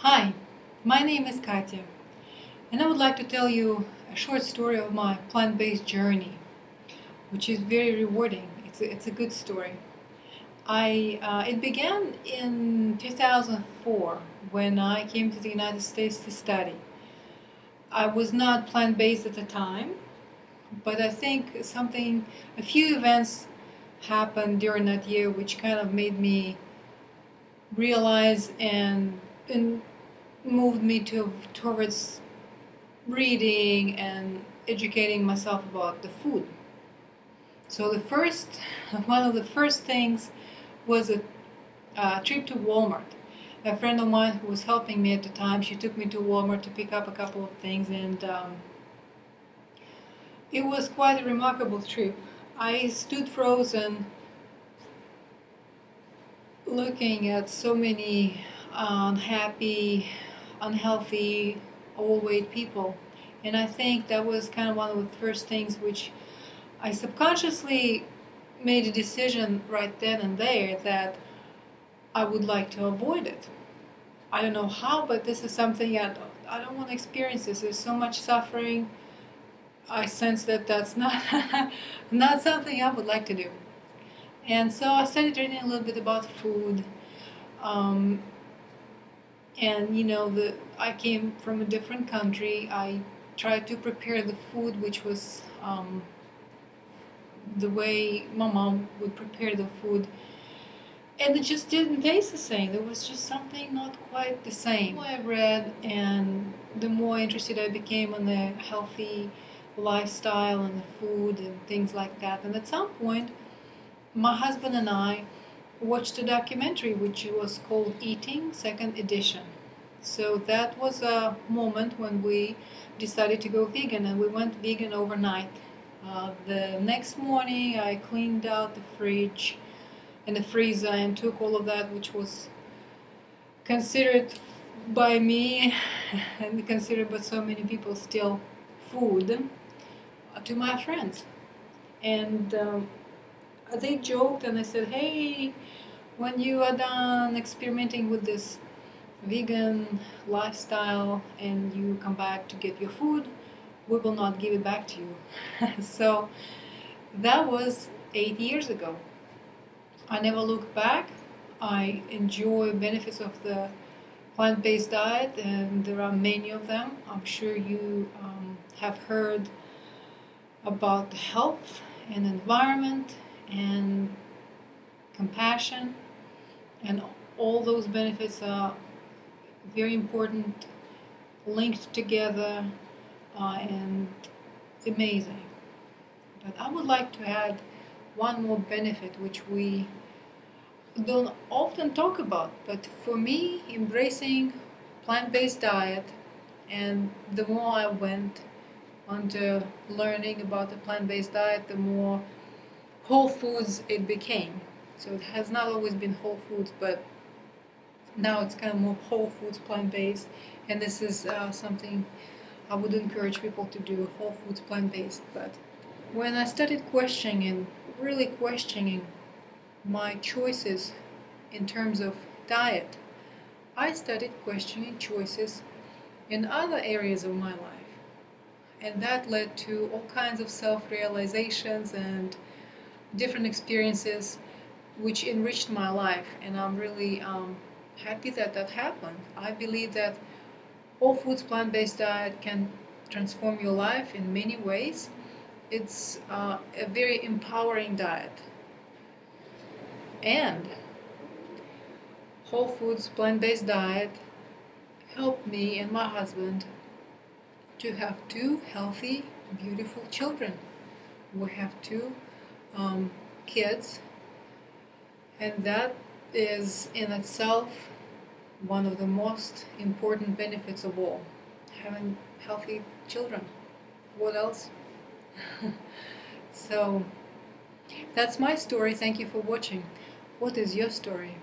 Hi, my name is Katya, and I would like to tell you a short story of my plant-based journey, which is very rewarding. It's a good story. It began in 2004 when I came to the United States to study. I was not plant-based at the time, but I think a few events happened during that year which kind of made me realize and moved me towards reading and educating myself about the food. So one of the first things was a trip to Walmart. A friend of mine who was helping me at the time, she took me to Walmart to pick up a couple of things, and it was quite a remarkable trip. I stood frozen, looking at so many unhappy, unhealthy, overweight people. And I think that was kind of one of the first things which I subconsciously made a decision right then and there that I would like to avoid it. I don't know how, but this is something I don't want to experience this. There's so much suffering. I sense that that's not not something I would like to do. And so I started reading a little bit about food. Um, and I came from a different country. I tried to prepare the food, which was the way my mom would prepare the food, and it just didn't taste the same. There was just something not quite the same. The more I read, and the more interested I became in the healthy lifestyle and the food and things like that. And at some point, my husband and I watched a documentary which was called Eating Second Edition. So that was a moment when we decided to go vegan, and we went vegan overnight. The next morning, I cleaned out the fridge and the freezer and took all of that, which was considered by me and considered by so many people still food, to my friends. And they joked, and I said, "Hey, when you are done experimenting with this vegan lifestyle and you come back to get your food, we will not give it back to you." So that was 8 years ago. I never looked back. I enjoy benefits of the plant-based diet, and there are many of them. I'm sure you have heard about the health and environment and compassion, and all those benefits are very important, linked together, and amazing. But I would like to add one more benefit which we don't often talk about. But for me, embracing plant-based diet, and the more I went on to learning about the plant-based diet, the more whole foods it became. So it has not always been whole foods, but now it's kind of more whole foods, plant-based, and this is something I would encourage people to do, whole foods, plant-based. But when I started questioning, really questioning my choices in terms of diet, I started questioning choices in other areas of my life. And that led to all kinds of self-realizations and different experiences which enriched my life. And I'm really happy that that happened. I believe that whole foods plant-based diet can transform your life in many ways. It's a very empowering diet. And whole foods plant-based diet helped me and my husband to have two healthy, beautiful children. We have two kids, and that is in itself one of the most important benefits of all, having healthy children. What else? So that's my story. Thank you for watching. What is your story?